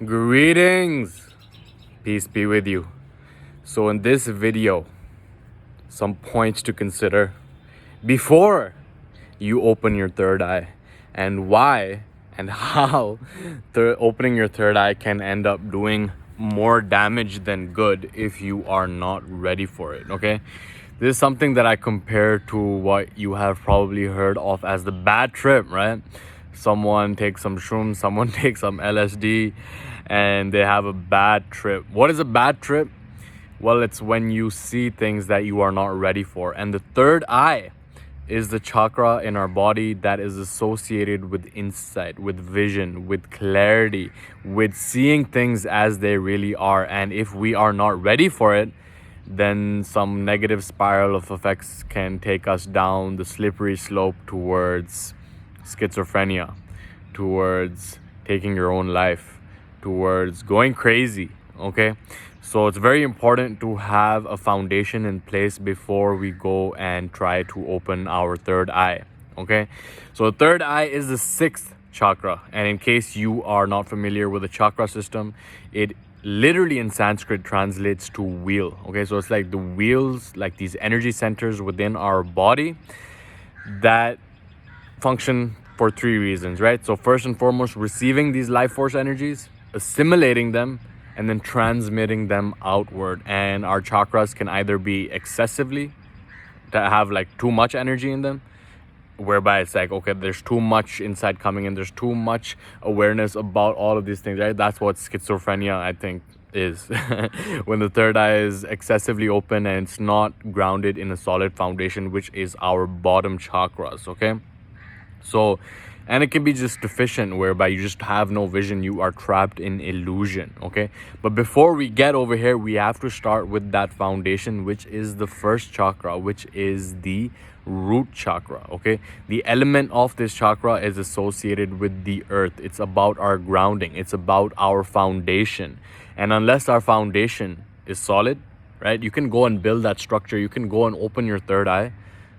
Greetings, peace be with you. So in this video, some points to consider before you open your third eye, and why and how opening your third eye can end up doing more damage than good if you are not ready for it. Okay, this is something that I compare to what you have probably heard of as the bad trip, right? Someone takes some shrooms, someone takes some LSD, and they have a bad trip. What is a bad trip? Well, it's when you see things that you are not ready for. And the third eye is the chakra in our body that is associated with insight, with vision, with clarity, with seeing things as they really are. And if we are not ready for it, then some negative spiral of effects can take us down the slippery slope towards schizophrenia, towards taking your own life, towards going crazy. Okay, so it's very important to have a foundation in place before we go and try to open our third eye. Okay, so the third eye is the sixth chakra, and in case you are not familiar with the chakra system, it literally in Sanskrit translates to wheel. Okay, so it's like the wheels, like these energy centers within our body that function for three reasons, right? So first and foremost, receiving these life force energies, assimilating them, and then transmitting them outward. And our chakras can either be excessively, to have like too much energy in them, whereby it's like, okay, there's too much insight coming in, there's too much awareness about all of these things, right? That's what schizophrenia, I think, is. When the third eye is excessively open and it's not grounded in a solid foundation, which is our bottom chakras. Okay, so, and it can be just deficient, whereby you just have no vision, you are trapped in illusion. Okay, but before we get over here, we have to start with that foundation, which is the first chakra, which is the root chakra. Okay, the element of this chakra is associated with the earth. It's about our grounding, it's about our foundation. And unless our foundation is solid, right, you can go and build that structure, you can go and open your third eye,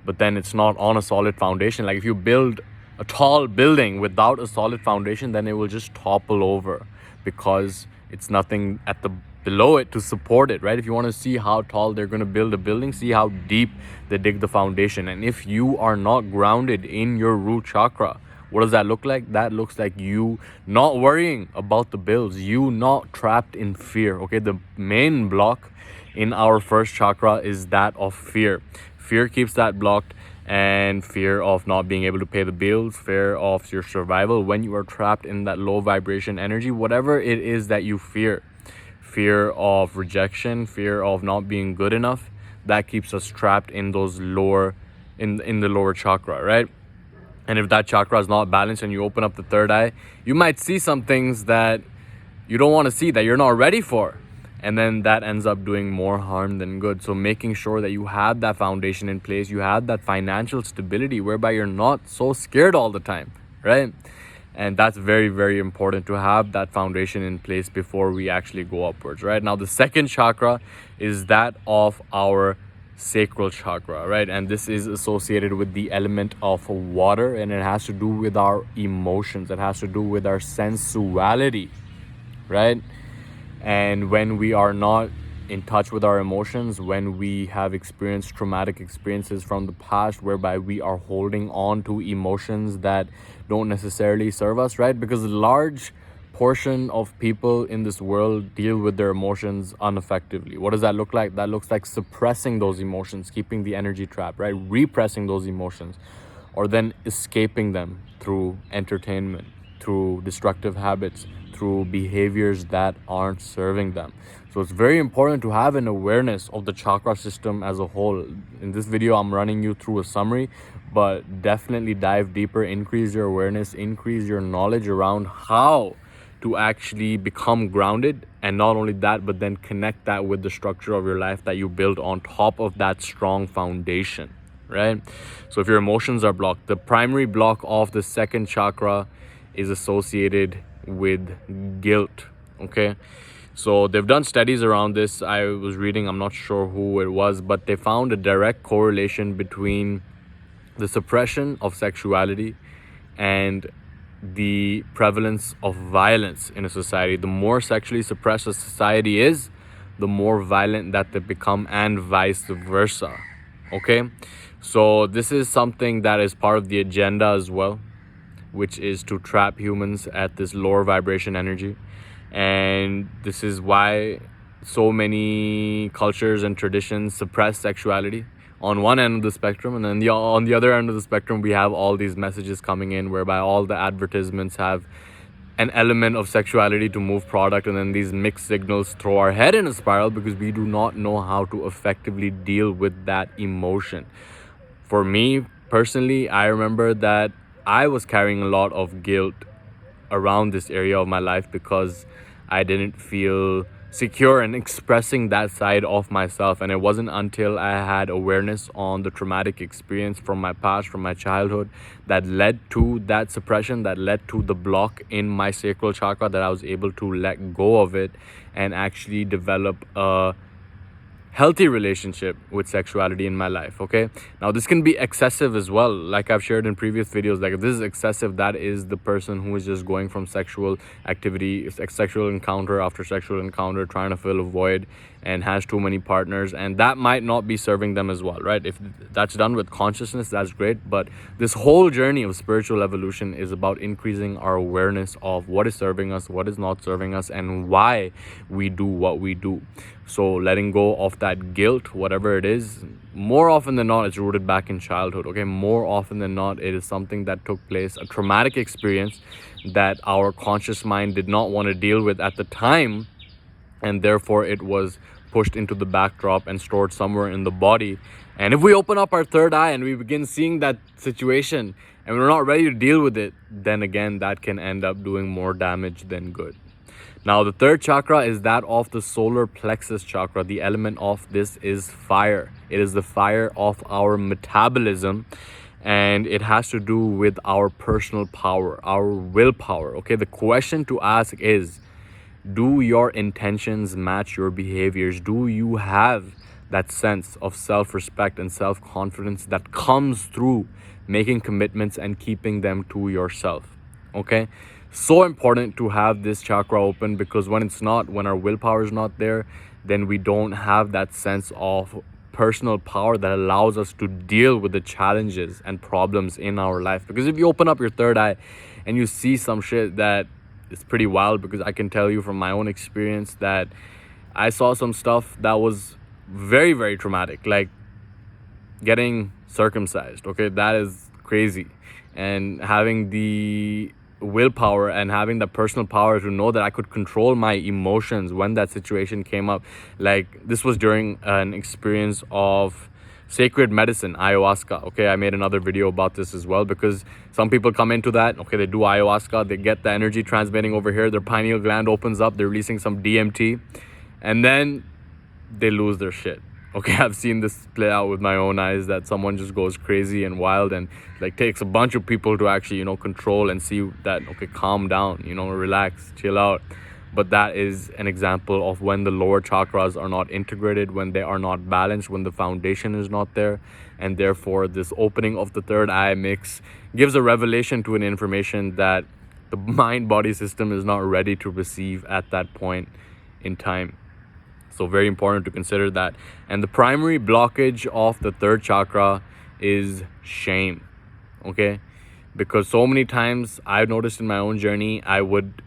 but then it's not on a solid foundation. Like if you build a tall building without a solid foundation, then it will just topple over because it's nothing at the below it to support it, right? If you want to see how tall they're going to build a building, see how deep they dig the foundation. And if you are not grounded in your root chakra, what does that look like? That looks like you not worrying about the bills, you not trapped in fear. Okay, the main block in our first chakra is that of fear. Fear keeps that blocked, and fear of not being able to pay the bills, fear of your survival when you are trapped in that low vibration energy, whatever it is that you fear. Fear of rejection, fear of not being good enough, that keeps us trapped in those lower, in the lower chakra, right? And if that chakra is not balanced and you open up the third eye, you might see some things that you don't want to see, that you're not ready for. And then that ends up doing more harm than good. So making sure that you have that foundation in place, you have that financial stability whereby you're not so scared all the time, right? And that's very, very important to have that foundation in place before we actually go upwards, right? Now, the second chakra is that of our sacral chakra, right? And this is associated with the element of water, and it has to do with our emotions. It has to do with our sensuality, right? And when we are not in touch with our emotions, when we have experienced traumatic experiences from the past whereby we are holding on to emotions that don't necessarily serve us, right? Because a large portion of people in this world deal with their emotions ineffectively. What does that look like? That looks like suppressing those emotions, keeping the energy trapped, right? Repressing those emotions, or then escaping them through entertainment, through destructive habits, through behaviors that aren't serving them. So it's very important to have an awareness of the chakra system as a whole. In this video, I'm running you through a summary, but definitely dive deeper, increase your awareness, increase your knowledge around how to actually become grounded. And not only that, but then connect that with the structure of your life that you build on top of that strong foundation, right? So if your emotions are blocked, the primary block of the second chakra is associated with guilt. Okay, so they've done studies around this. I was reading, I'm not sure who it was, but they found a direct correlation between the suppression of sexuality and the prevalence of violence in a society. The more sexually suppressed a society is, the more violent that they become, and vice versa. Okay, so this is something that is part of the agenda as well, which is to trap humans at this lower vibration energy. And this is why so many cultures and traditions suppress sexuality on one end of the spectrum, and then on the other end of the spectrum we have all these messages coming in whereby all the advertisements have an element of sexuality to move product, and then these mixed signals throw our head in a spiral because we do not know how to effectively deal with that emotion. For me personally, I remember that I was carrying a lot of guilt around this area of my life because I didn't feel secure in expressing that side of myself. And it wasn't until I had awareness on the traumatic experience from my past, from my childhood, that led to that suppression, that led to the block in my sacral chakra, that I was able to let go of it and actually develop a healthy relationship with sexuality in my life. Okay, now this can be excessive as well, like I've shared in previous videos. Like if this is excessive, that is the person who is just going from sexual activity, sexual encounter after sexual encounter, trying to fill a void, and has too many partners, and that might not be serving them as well, right? If that's done with consciousness, that's great. But this whole journey of spiritual evolution is about increasing our awareness of what is serving us, what is not serving us, and why we do what we do. So letting go of that guilt, whatever it is, more often than not, it's rooted back in childhood. Okay, more often than not, it is something that took place, a traumatic experience that our conscious mind did not want to deal with at the time, and therefore it was pushed into the backdrop and stored somewhere in the body. And if we open up our third eye and we begin seeing that situation and we're not ready to deal with it, then again that can end up doing more damage than good. Now the third chakra is that of the solar plexus chakra. The element of this is fire. It is the fire of our metabolism, and it has to do with our personal power, our willpower. Okay, the question to ask is, do your intentions match your behaviors? Do you have that sense of self-respect and self-confidence that comes through making commitments and keeping them to yourself? Okay, so important to have this chakra open, because when it's not, when our willpower is not there, then we don't have that sense of personal power that allows us to deal with the challenges and problems in our life. Because if you open up your third eye and you see some shit that is pretty wild, because I can tell you from my own experience that I saw some stuff that was very, very traumatic, like getting circumcised. Okay, that is crazy. And having the willpower and having the personal power to know that I could control my emotions when that situation came up. Like this was during an experience of sacred medicine, ayahuasca. Okay, I made another video about this as well, because some people come into that, okay, they do ayahuasca, they get the energy transmitting over here, their pineal gland opens up, they're releasing some DMT, and then they lose their shit. Okay, I've seen this play out with my own eyes, that someone just goes crazy and wild and like takes a bunch of people to actually, control and see that, okay, calm down, relax, chill out. But that is an example of when the lower chakras are not integrated, when they are not balanced, when the foundation is not there. And therefore, this opening of the third eye gives a revelation to an information that the mind-body system is not ready to receive at that point in time. So very important to consider that. And the primary blockage of the third chakra is shame. Okay, because so many times I've noticed in my own journey, I would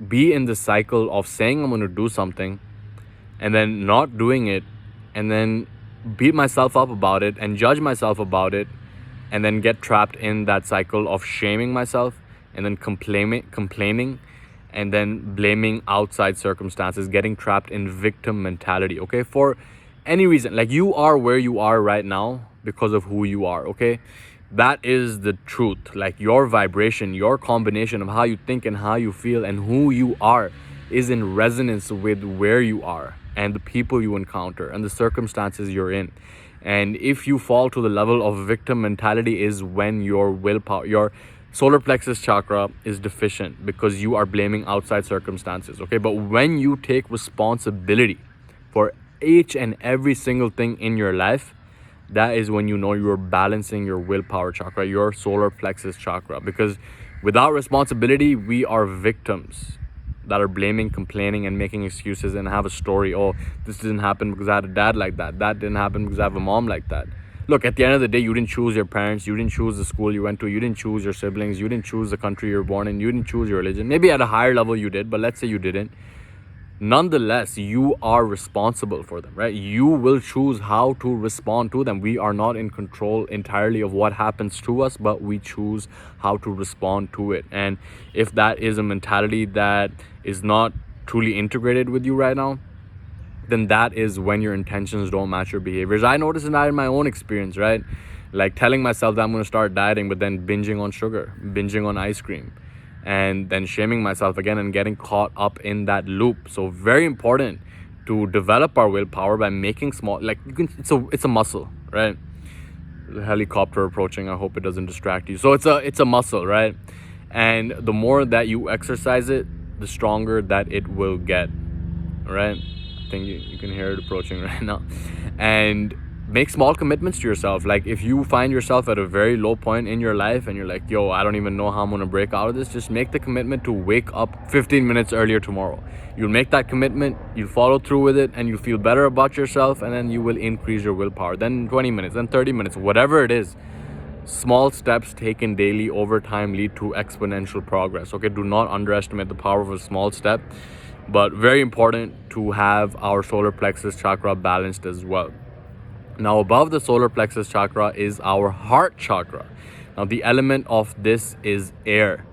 be in the cycle of saying I'm going to do something and then not doing it, and then beat myself up about it and judge myself about it, and then get trapped in that cycle of shaming myself and then complaining and then blaming outside circumstances, getting trapped in victim mentality. Okay, for any reason, like you are where you are right now because of who you are. Okay, that is the truth. Like your vibration, your combination of how you think and how you feel and who you are is in resonance with where you are and the people you encounter and the circumstances you're in. And if you fall to the level of victim mentality is when your willpower, your solar plexus chakra is deficient, because you are blaming outside circumstances. Okay, but when you take responsibility for each and every single thing in your life, that is when you know you're balancing your willpower chakra, your solar plexus chakra. Because Without responsibility, we are victims that are blaming, complaining, and making excuses and have a story. Oh, this didn't happen because I had a dad like that. That didn't happen because I have a mom like that. Look, at the end of the day, you didn't choose your parents. You didn't choose the school you went to. You didn't choose your siblings. You didn't choose the country you were born in. You didn't choose your religion. Maybe at a higher level you did, but let's say you didn't. Nonetheless, you are responsible for them, right? You will choose how to respond to them. We are not in control entirely of what happens to us, but we choose how to respond to it. And if that is a mentality that is not truly integrated with you right now, then that is when your intentions don't match your behaviors. I noticed that in my own experience, right? Like telling myself that I'm going to start dieting, but then binging on sugar, binging on ice cream, and then shaming myself again and getting caught up in that loop. So very important to develop our willpower by making small, like you can, it's a muscle, right? The helicopter approaching, I hope it doesn't distract you. So it's a muscle, right? And the more that you exercise it, the stronger that it will get, right? I think you can hear it approaching right now. And make small commitments to yourself. Like if you find yourself at a very low point in your life and you're like, yo, I don't even know how I'm gonna break out of this, just make the commitment to wake up 15 minutes earlier tomorrow. You'll make that commitment, you'll follow through with it, and you'll feel better about yourself, and then you will increase your willpower. Then 20 minutes, then 30 minutes, whatever it is. Small steps taken daily over time lead to exponential progress. Okay, do not underestimate the power of a small step, but very important to have our solar plexus chakra balanced as well. Now, above the solar plexus chakra is our heart chakra. Now, the element of this is air,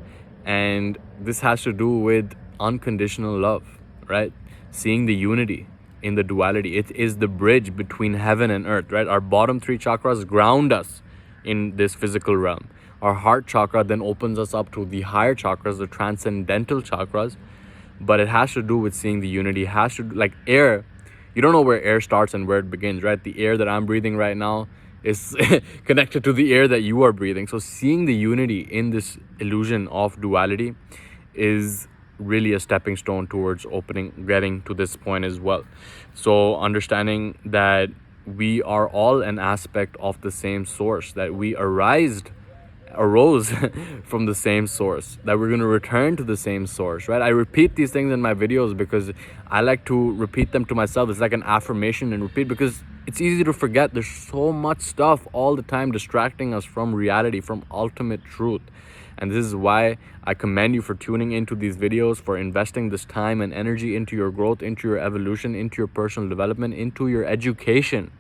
and this has to do with unconditional love, right? Seeing the unity in the duality. It is the bridge between heaven and earth, right? Our bottom three chakras ground us in this physical realm. Our heart chakra then opens us up to the higher chakras, the transcendental chakras, but it has to do with seeing the unity. It has to, like air, you don't know where air starts and where it begins, right? The air that I'm breathing right now is connected to the air that you are breathing. So seeing the unity in this illusion of duality is really a stepping stone towards getting to this point as well. So understanding that we are all an aspect of the same source, that we arose from the same source, that we're going to return to the same source, right? I repeat these things in my videos because I like to repeat them to myself. It's like an affirmation and repeat, because it's easy to forget. There's so much stuff all the time distracting us from reality, from ultimate truth. And this is why I commend you for tuning into these videos, for investing this time and energy into your growth, into your evolution, into your personal development, into your education,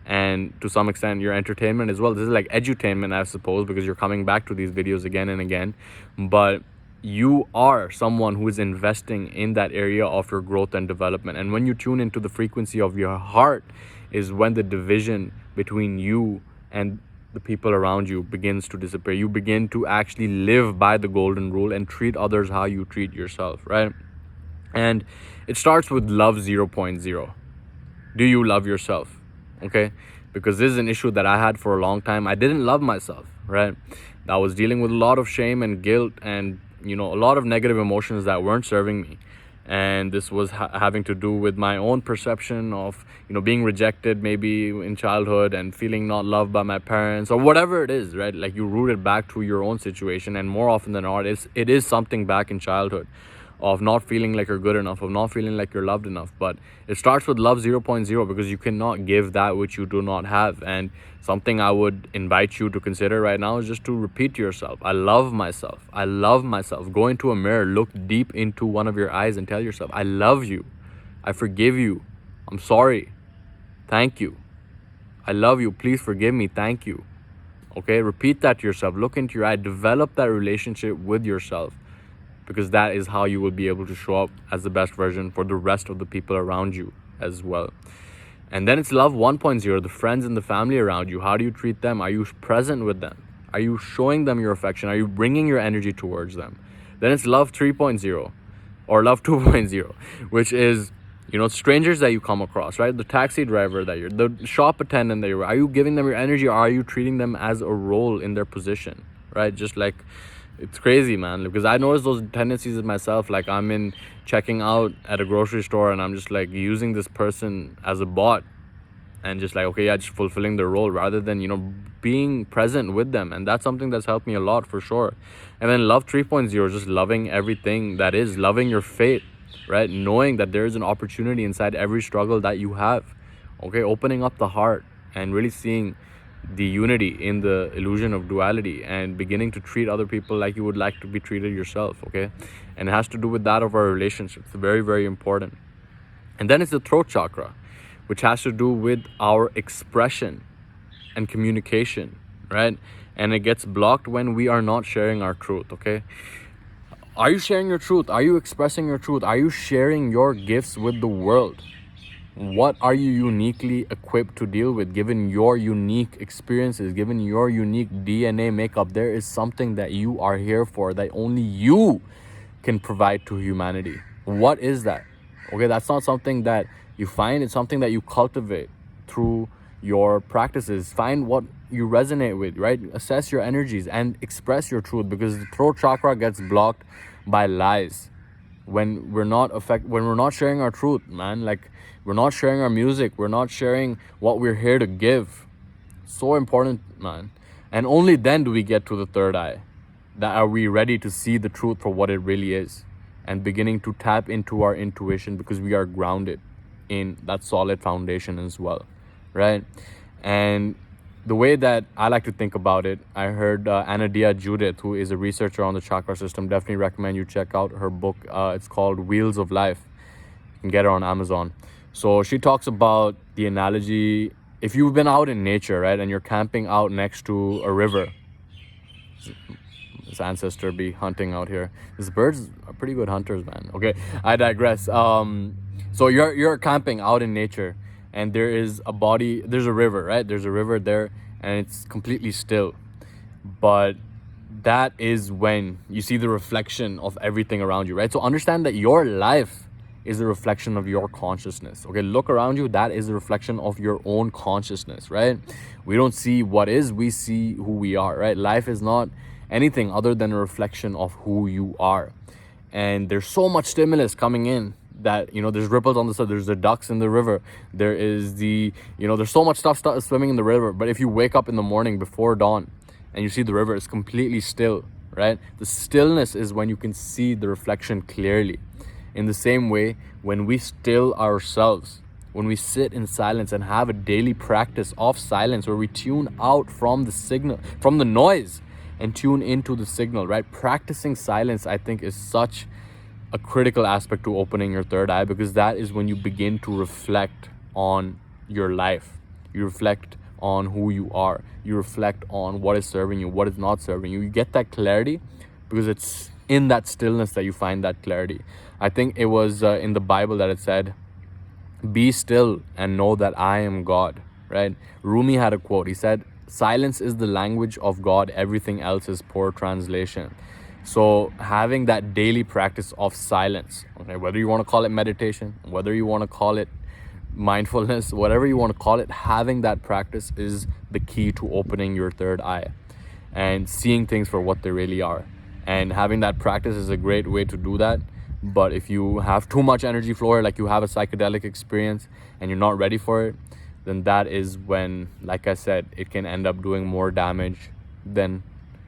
and to some extent your entertainment as well. This is like edutainment, I suppose, because you're coming back to these videos again and again. But you are someone who is investing in that area of your growth and development. And when you tune into the frequency of your heart is when the division between you and the people around you begins to disappear. You begin to actually live by the golden rule and treat others how you treat yourself, right? And it starts with love 0.0. Do you love yourself? Okay, because this is an issue that I had for a long time. I didn't love myself, right? I was dealing with a lot of shame and guilt and, a lot of negative emotions that weren't serving me. And this was having to do with my own perception of, being rejected maybe in childhood and feeling not loved by my parents or whatever it is, right? Like you root it back to your own situation, and more often than not, it is something back in childhood, of not feeling like you're good enough, of not feeling like you're loved enough. But it starts with love 0.0, because you cannot give that which you do not have. And something I would invite you to consider right now is just to repeat to yourself, I love myself. I love myself. Go into a mirror, look deep into one of your eyes and tell yourself, I love you. I forgive you. I'm sorry. Thank you. I love you. Please forgive me. Thank you. Okay, repeat that to yourself. Look into your eye. Develop that relationship with yourself, because that is how you will be able to show up as the best version for the rest of the people around you as well. And then it's love 1.0, the friends and the family around you. How do you treat them? Are you present with them? Are you showing them your affection? Are you bringing your energy towards them? Then it's love 3.0 or love 2.0, which is, strangers that you come across, right? The taxi driver the shop attendant that are you giving them your energy, or are you treating them as a role in their position, right? Just like, it's crazy, man, because I notice those tendencies in myself. Like I'm in checking out at a grocery store and I'm just like using this person as a bot, and just like, okay, yeah, just fulfilling their role rather than, being present with them. And that's something that's helped me a lot for sure. And then love 3.0, just loving everything that is, loving your fate, right? Knowing that there is an opportunity inside every struggle that you have. Okay, opening up the heart and really seeing the unity in the illusion of duality and beginning to treat other people like you would like to be treated yourself. Okay, and it has to do with that of our relationships. Very, very important. And then it's the throat chakra, which has to do with our expression and communication, right? And it gets blocked when we are not sharing our truth. Okay, are you sharing your truth? Are you expressing your truth? Are you sharing your gifts with the world? What are you uniquely equipped to deal with, given your unique experiences, given your unique DNA makeup? There is something that you are here for that only you can provide to humanity. What is that? Okay, that's not something that you find. It's something that you cultivate through your practices. Find what you resonate with, right? Assess your energies and express your truth, because the throat chakra gets blocked by lies when we're not sharing our truth, man. Like, we're not sharing our music, we're not sharing what we're here to give. So important, man. And only then do we get to the third eye. That are we ready to see the truth for what it really is, and beginning to tap into our intuition, because we are grounded in that solid foundation as well, right? And the way that I like to think about it, I heard Anadia Judith, who is a researcher on the chakra system, definitely recommend you check out her book. It's called Wheels of Life. You can get her on Amazon. So she talks about the analogy, if you've been out in nature, right, and you're camping out next to a river. This ancestor be hunting out here. These birds are pretty good hunters, man. Okay, I digress. So you're camping out in nature, and there's a river, right? There's a river there, and it's completely still. But that is when you see the reflection of everything around you, right? So understand that your life is a reflection of your consciousness. Okay, look around you. That is a reflection of your own consciousness, right? We don't see what is, we see who we are, right? Life is not anything other than a reflection of who you are. And there's so much stimulus coming in that, there's ripples on the side, there's the ducks in the river, there is there's so much stuff swimming in the river. But if you wake up in the morning before dawn and you see the river, it's completely still, right? The stillness is when you can see the reflection clearly. In the same way, when we still ourselves, when we sit in silence and have a daily practice of silence, where we tune out from the signal, from the noise, and tune into the signal, right? Practicing silence, I think, is such a critical aspect to opening your third eye, because that is when you begin to reflect on your life. You reflect on who you are. You reflect on what is serving you, what is not serving you. You get that clarity because it's in that stillness that you find that clarity. I think it was in the Bible that it said, "Be still and know that I am God," right? Rumi had a quote. He said, "Silence is the language of God. Everything else is poor translation." So having that daily practice of silence, okay, whether you want to call it meditation, whether you want to call it mindfulness, whatever you want to call it, having that practice is the key to opening your third eye and seeing things for what they really are. And having that practice is a great way to do that. But if you have too much energy flow, like you have a psychedelic experience and you're not ready for it, then that is when, like I said, it can end up doing more damage than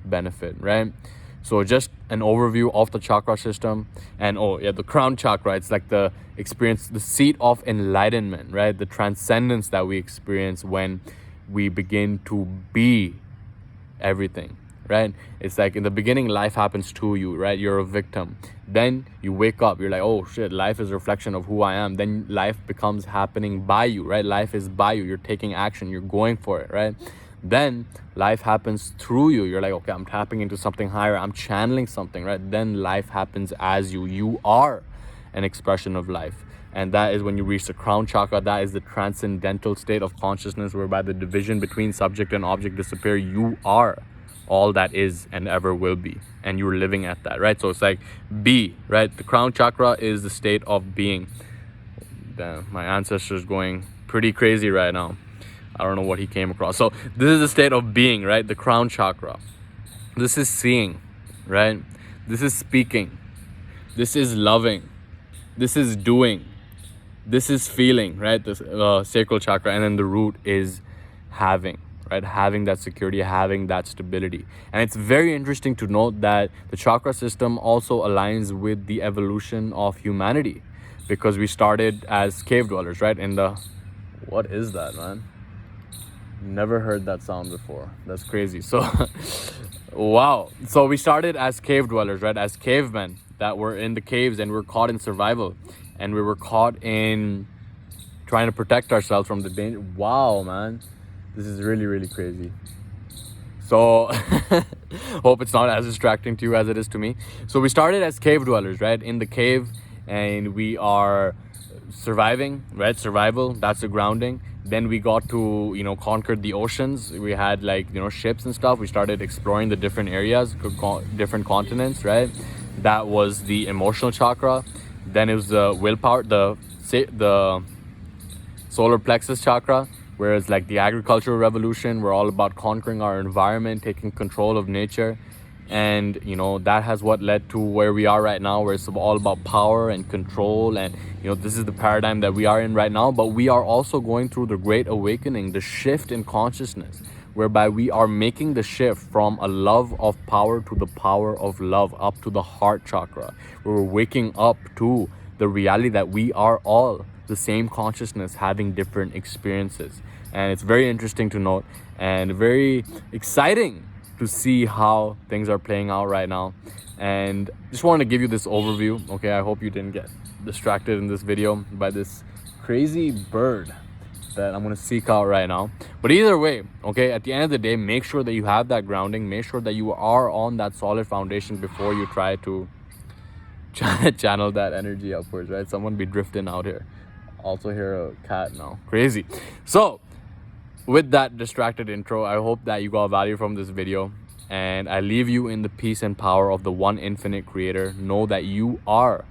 benefit, right? So just an overview of the chakra system. And the crown chakra, it's like the experience, the seat of enlightenment, right? The transcendence that we experience when we begin to be everything, right? It's like in the beginning, life happens to you, right? You're a victim. Then you wake up, you're like, oh shit, life is a reflection of who I am. Then life becomes happening by you, right? Life is by you. You're taking action, you're going for it, right? Then life happens through you. You're like, okay, I'm tapping into something higher. I'm channeling something, right? Then life happens as you. You are an expression of life. And that is when you reach the crown chakra. That is the transcendental state of consciousness, whereby the division between subject and object disappear. You are all that is and ever will be, and you're living at that, right? So it's like be, right? The crown chakra is the state of being. Damn, my ancestor's going pretty crazy right now. I don't know what he came across. So this is the state of being, right? The crown chakra. This is seeing, right? This is speaking. This is loving. This is doing. this is feeling, right? This sacral chakra, and then the root is having, right? Having that security, having that stability. And it's very interesting to note that the chakra system also aligns with the evolution of humanity, because we started as cave dwellers, right? In the, what is that, man? Never heard that sound before. That's crazy. So wow. So we started as cave dwellers, right? As cavemen that were in the caves, and we're caught in survival, and we were caught in trying to protect ourselves from the danger. Wow, man. This is really, really crazy. So hope it's not as distracting to you as it is to me. So we started as cave dwellers, right? In the cave, and we are surviving, right? Survival, that's the grounding. Then we got to, conquer the oceans. We had ships and stuff. We started exploring the different areas, different continents, right? That was the emotional chakra. Then it was the willpower, the solar plexus chakra. Whereas like the agricultural revolution, we're all about conquering our environment, taking control of nature. And, that has what led to where we are right now, where it's all about power and control. And, this is the paradigm that we are in right now. But we are also going through the great awakening, the shift in consciousness, whereby we are making the shift from a love of power to the power of love, up to the heart chakra, where we're waking up to the reality that we are all the same consciousness having different experiences. And it's very interesting to note, and very exciting to see how things are playing out right now. And just wanted to give you this overview. Okay, I hope you didn't get distracted in this video by this crazy bird that I'm gonna seek out right now. But either way, okay, at the end of the day, make sure that you have that grounding. Make sure that you are on that solid foundation before you try to channel that energy upwards, right? Someone be drifting out here. Also hear a cat now. Crazy. So with that distracted intro, I hope that you got value from this video, and I leave you in the peace and power of the one infinite creator. Know that you are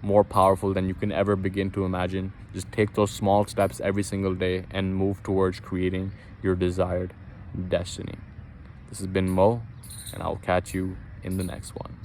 more powerful than you can ever begin to imagine. Just take those small steps every single day and move towards creating your desired destiny. This has been Mo, and I'll catch you in the next one.